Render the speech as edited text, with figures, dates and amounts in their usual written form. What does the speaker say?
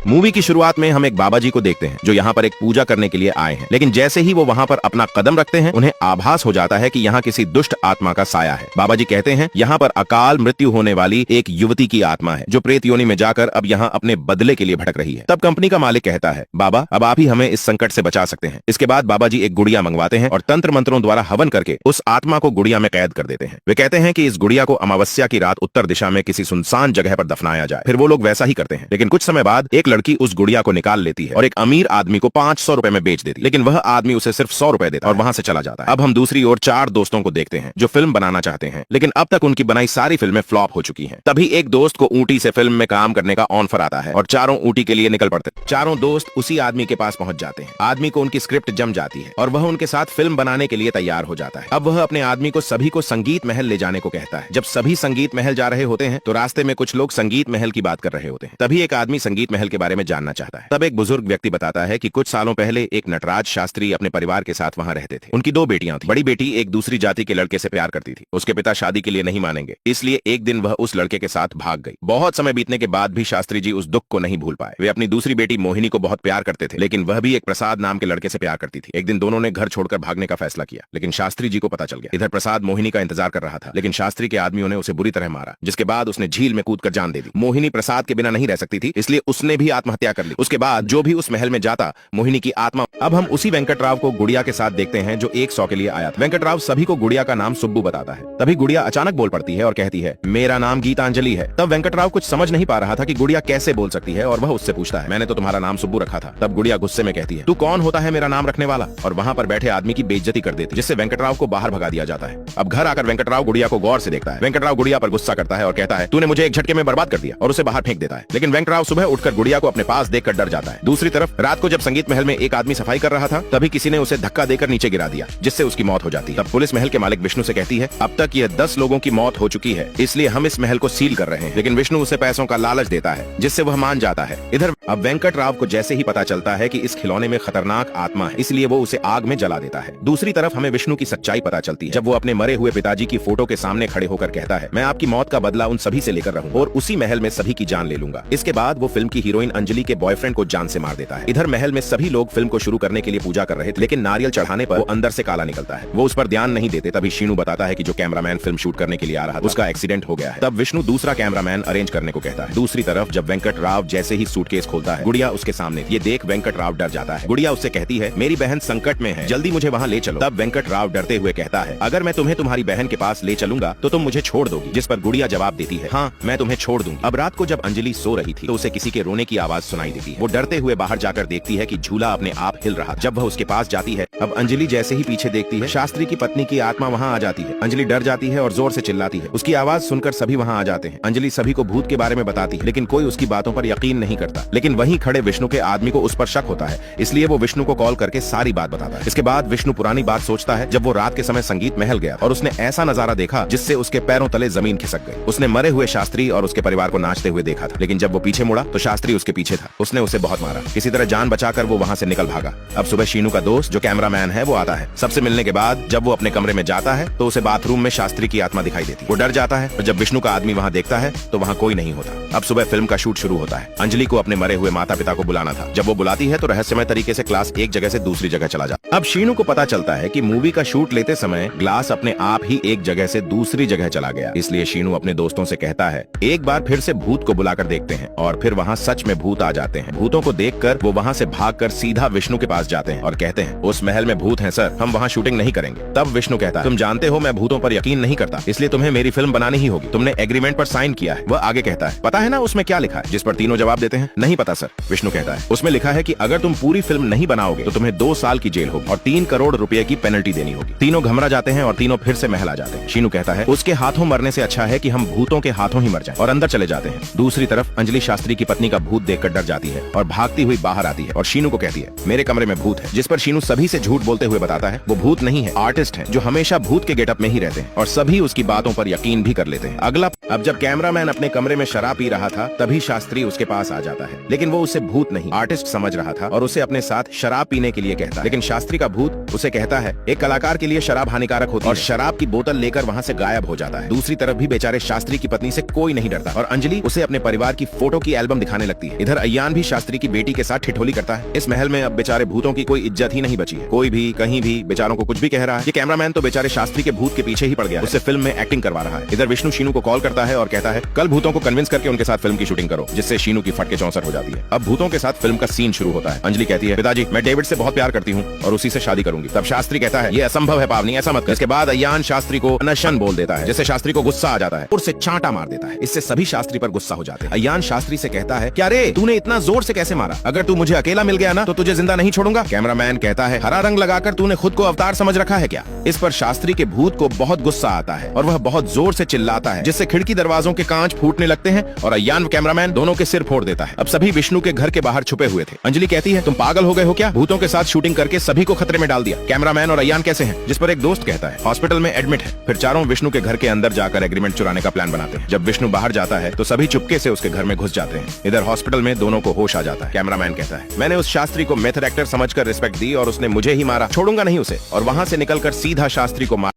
Movie की शुरुआत में हम एक बाबा जी को देखते हैं जो यहाँ पर एक पूजा करने के लिए आए हैं, लेकिन जैसे ही वो वहाँ पर अपना कदम रखते हैं उन्हें आभास हो जाता है कि यहाँ किसी दुष्ट आत्मा का साया है। बाबा जी कहते हैं यहाँ पर अकाल मृत्यु होने वाली एक युवती की आत्मा है जो प्रेत योनि में जाकर अब यहाँ अपने बदले के लिए भटक रही है। तब कंपनी का मालिक कहता है, बाबा अब आप ही हमें इस संकट से बचा सकते हैं। इसके बाद बाबा जी एक गुड़िया मंगवाते हैं और तंत्र मंत्रों द्वारा हवन करके उस आत्मा को गुड़िया में कैद कर देते हैं। वे कहते हैं कि इस गुड़िया को अमावस्या की रात उत्तर दिशा में किसी सुनसान जगह पर दफनाया जाए। फिर वो लोग वैसा ही करते हैं, लेकिन कुछ समय बाद एक लड़की उस गुड़िया को निकाल लेती है और एक अमीर आदमी को 500 रुपए में बेच देती है, लेकिन वह आदमी उसे सिर्फ 100 रुपए देता है और वहां से चला जाता है। अब हम दूसरी ओर 4 दोस्तों को देखते हैं जो फिल्म बनाना चाहते हैं, लेकिन अब तक उनकी बनाई सारी फिल्में फ्लॉप हो चुकी हैं। तभी एक दोस्त को ऊटी से फिल्म में काम करने का ऑफर आता है और चारों ऊटी के लिए निकल पड़ते हैं। चारों दोस्त उसी आदमी के पास पहुंच जाते हैं। आदमी को उनकी स्क्रिप्ट जम जाती है और वह उनके साथ फिल्म बनाने के लिए तैयार हो जाता है। अब वह अपने आदमी को सभी को संगीत महल ले जाने को कहता है। जब सभी संगीत महल जा रहे होते हैं तो रास्ते में कुछ लोग संगीत महल की बात कर रहे होते हैं। तभी एक आदमी संगीत महल के बारे में जानना चाहता है। तब एक बुजुर्ग व्यक्ति बताता है कि कुछ सालों पहले एक नटराज शास्त्री अपने परिवार के साथ वहां रहते थे। उनकी 2 बेटियां थी। बड़ी बेटी एक दूसरी जाति के लड़के से प्यार करती थी। उसके पिता शादी के लिए नहीं मानेंगे, इसलिए एक दिन वह उस लड़के के साथ भाग गई। बहुत समय बीतने के बाद भी शास्त्री जी उस दुख को नहीं भूल पाए। वे अपनी दूसरी बेटी मोहिनी को बहुत प्यार करते थे, लेकिन वह भी एक प्रसाद नाम के लड़के से प्यार करती थी। एक दिन दोनों ने घर छोड़कर भागने का फैसला किया, लेकिन शास्त्री जी को पता चल गया। इधर प्रसाद मोहिनी का इंतजार कर रहा था, लेकिन शास्त्री के आदमियों ने उसे बुरी तरह मारा, जिसके बाद उसने झील में कूदकर जान दे दी। मोहिनी प्रसाद के बिना नहीं रह सकती थी, इसलिए उसने भी आत्महत्या कर ली। उसके बाद जो भी उस महल में जाता, मोहिनी की आत्मा। अब हम उसी वेंकटराव को गुड़िया के साथ देखते हैं जो 100 के लिए आया था। वेंकटराव सभी को गुड़िया का नाम सुब्बू बताता है। तभी गुड़िया अचानक बोल पड़ती है और कहती है, मेरा नाम गीतांजलि है। तब वेंकटराव कुछ समझ नहीं पा रहा था कि गुड़िया कैसे बोल सकती है और वह उससे पूछता है, मैंने तो तुम्हारा नाम सुब्बू रखा था। तब गुड़िया गुस्से में कहती है, तू कौन होता है मेरा नाम रखने वाला, और वहाँ पर बैठे आदमी की बेइज्जती कर देती, जिससे वेंकटराव को बाहर भगा दिया जाता है। अब घर आकर वेंकटराव गुड़िया को गौर से देखता है। वेंकटराव गुड़िया पर गुस्सा करता है और कहता है, तूने मुझे एक झटके में बर्बाद कर दिया, और उसे बाहर फेंक देता है। लेकिन वेंकटराव सुबह उठकर गुड़िया को अपने पास देखकर डर जाता है। दूसरी तरफ रात को जब संगीत महल में एक आदमी सफाई कर रहा था, तभी किसी ने उसे धक्का देकर नीचे गिरा दिया, जिससे उसकी मौत हो जाती है। तब पुलिस महल के मालिक विष्णु से कहती है, अब तक यह 10 लोगों की मौत हो चुकी है, इसलिए हम इस महल को सील कर रहे हैं। लेकिन विष्णु उसे पैसों का लालच देता है, जिससे वह मान जाता है। इधर अब वेंकटराव को जैसे ही पता चलता है कि इस खिलौने में खतरनाक आत्मा है, इसलिए वो उसे आग में जला देता है। दूसरी तरफ हमें विष्णु की सच्चाई पता चलती है जब वो अपने मरे हुए पिताजी की फोटो के सामने खड़े होकर कहता है, मैं आपकी मौत का बदला उन सभी से लेकर रहूंगा और उसी महल में सभी की जान ले लूंगा। इसके बाद वो फिल्म की हीरोइन अंजलि के बॉयफ्रेंड को जान से मार देता है। इधर महल में सभी लोग फिल्म को शुरू करने के लिए पूजा कर रहे थे, लेकिन नारियल चढ़ाने पर वो अंदर से काला निकलता है। वो उस पर ध्यान नहीं देते। तभी शीनू बताता है कि जो कैमरामैन फिल्म शूट करने के लिए आ रहा था, उसका एक्सीडेंट हो गया है। तब विष्णु दूसरा कैमरामैन अरेंज करने को कहता है। दूसरी तरफ जब वेंकटराव जैसे ही सूटकेस खोलता है, गुड़िया उसके सामने। ये देख वेंकटराव डर जाता है। गुड़िया उससे कहती है, मेरी बहन संकट में है, जल्दी मुझे वहाँ ले चलो। तब वेंकटराव डरते हुए कहता है, अगर मैं तुम्हें तुम्हारी बहन के पास ले चलूंगा तो तुम मुझे छोड़ दोगी। जिस पर गुड़िया जवाब देती है, हाँ मैं तुम्हें छोड़ दूंगी। अब रात को जब अंजलि सो रही थी तो उसे किसी के रोने की आवाज सुनाई देती है। वो डरते हुए बाहर जाकर देखती है कि झूला अपने आप हिल रहा। जब वह उसके पास जाती है, अब अंजलि जैसे ही पीछे देखती है, शास्त्री की पत्नी की आत्मा वहाँ आ जाती है। अंजलि डर जाती है और जोर से चिल्लाती है। उसकी आवाज सुनकर सभी वहाँ आ जाते हैं। अंजलि सभी को भूत के बारे में बताती है, लेकिन कोई उसकी बातों पर यकीन नहीं करता। लेकिन वहीं खड़े विष्णु के आदमी को उस पर शक होता है, इसलिए वो विष्णु को कॉल करके सारी बात बताता है। इसके बाद विष्णु पुरानी बात सोचता है जब वो रात के समय संगीत महल गया और उसने ऐसा नजारा देखा जिससे उसके पैरों तले जमीन खिसक गई। उसने मरे हुए शास्त्री और उसके परिवार को नाचते हुए देखा था, लेकिन जब वो पीछे मुड़ा तो शास्त्री उसके पीछे था। उसने उसे बहुत मारा। किसी तरह जान बचाकर वो वहाँ से निकल भागा। अब सुबह शीनू का दोस्त जो कैमरामैन है वो आता है। सबसे मिलने के बाद जब वो अपने कमरे में जाता है तो उसे बाथरूम में शास्त्री की आत्मा दिखाई देती है। वो डर जाता है और जब विष्णु का आदमी वहाँ देखता है तो वहाँ कोई नहीं होता। अब सुबह फिल्म का शूट शुरू होता है। अंजलि को अपने मरे हुए माता पिता को बुलाना था। जब वो बुलाती है तो रहस्यमय तरीके से ग्लास एक जगह से दूसरी जगह चला जाता। अब शीनू को पता चलता है कि मूवी का शूट लेते समय ग्लास अपने आप ही एक जगह से दूसरी जगह चला गया। इसलिए शीनू अपने दोस्तों से कहता है, एक बार फिर से भूत को बुलाकर देखते हैं। और फिर वहाँ सच में भूत आ जाते हैं। भूतों को देखकर वो वहाँ से भागकर सीधा विष्णु के पास जाते हैं और कहते हैं, उस महल में भूत हैं सर, हम वहाँ शूटिंग नहीं करेंगे। तब विष्णु कहता है, तुम जानते हो मैं भूतों पर यकीन नहीं करता, इसलिए तुम्हें मेरी फिल्म बनानी ही होगी। तुमने एग्रीमेंट पर साइन किया है। वह आगे कहता है, पता है ना उसमें क्या लिखा है? जिस पर तीनों जवाब देते हैं, नहीं पता सर। विष्णु कहता है, उसमें लिखा है कि अगर तुम पूरी फिल्म नहीं बनाओगे तो तुम्हें 2 साल की जेल होगी और 3 करोड़ रुपए की पेनल्टी देनी होगी। तीनों घबरा जाते हैं और तीनों फिर से महल आ जाते हैं। शीनू कहता है, उसके हाथों मरने से अच्छा है कि हम भूतों के हाथों ही मर जाएं, और अंदर चले जाते हैं। दूसरी तरफ अंजलि शास्त्री की पत्नी का भूत देखकर डर जाती है और भागती हुई बाहर आती है और शीनू को कहती है, मेरे कमरे में भूत है। जिस पर शीनू सभी से झूठ बोलते हुए बताता है वो भूत नहीं है, आर्टिस्ट है जो हमेशा भूत के गेटअप में ही रहते हैं, और सभी उसकी बातों पर यकीन भी कर लेते हैं। अगला, अब जब कैमरामैन अपने कमरे में शराब पी रहा था तभी शास्त्री उसके पास आ जाता है, लेकिन वो उसे भूत नहीं आर्टिस्ट समझ रहा था और उसे अपने साथ शराब पीने के लिए कहता है। लेकिन शास्त्री का भूत उसे कहता है एक कलाकार के लिए शराब हानिकारक होती है और शराब की बोतल लेकर वहाँ से गायब हो जाता है। दूसरी तरफ भी बेचारे शास्त्री की पत्नी से कोई नहीं डरता और अंजलि उसे अपने परिवार की फोटो की एल्बम दिखाने लगती है। इधर अय्यान भी शास्त्री की बेटी के साथ ठिठोली करता है। इस महल में अब बेचारे भूतों की कोई इज्जत ही नहीं बची है। कोई भी कहीं भी बेचारों को कुछ भी कह रहा है। ये कैमरामैन तो बेचारे शास्त्री के भूत के पीछे ही पड़ गया, उससे फिल्म में एक्टिंग करवा रहा है। इधर विष्णु शीनू को कॉल करता है और कहता है कल भूतों को कन्विंस करके उनके साथ फिल्म की शूटिंग करो, जिससे शीनू की फटके चौंसर हो जाती है। अब भूतों के साथ फिल्म का सीन शुरू होता है। अंजलि कहती है पिताजी मैं डेविड से बहुत प्यार करती हूँ और उसी से शादी करूंगी। तब शास्त्री कहता है ये असंभव है पावनी, ऐसा मत कर। इसके बाद अय्यान शास्त्री को अनशन बोल देता है, जिससे शास्त्री को गुस्सा आ जाता है और उसे चांटा मार देता है। इससे सभी शास्त्री पर गुस्सा हो जाते हैं। अय्यान शास्त्री से कहता है क्या रे तूने इतना जोर से कैसे मारा? अगर तू मुझे अकेला मिल गया ना तो तुझे जिंदा नहीं छोड़ूंगा। कैमरामैन कहता है हरा रंग लगाकर तूने खुद को अवतार समझ रखा है क्या? इस पर शास्त्री के भूत को बहुत गुस्सा आता है और वह बहुत जोर से चिल्लाता है, जिससे खिड़की दरवाजों के कांच फूटने लगते हैं और अय्यान कैमरामैन दोनों के सिर फोड़ देता है। अब सभी विष्णु के घर के बाहर छुपे हुए थे। अंजलि कहती है तुम पागल हो गए हो क्या? भूतों के साथ शूटिंग करके सभी को खतरे में डाल दिया। कैमरामैन और अय्यान कैसे हैं? जिस पर एक दोस्त कहता है हॉस्पिटल में एडमिट है। फिर चारों विष्णु के घर के अंदर जाकर एग्रीमेंट चुराने का प्लान बनाते हैं। जब विष्णु बाहर जाता है तो सभी चुपके से उसके घर में घुस जाते हैं। इधर हॉस्पिटल में दोनों को होश आ जाता है। कैमरामैन कहता है मैंने उस शास्त्री को मेथड एक्टर समझकर रिस्पेक्ट दी और उसने मुझे ही मारा, छोड़ूंगा नहीं उसे। और वहां से निकलकर सीधा शास्त्री को मार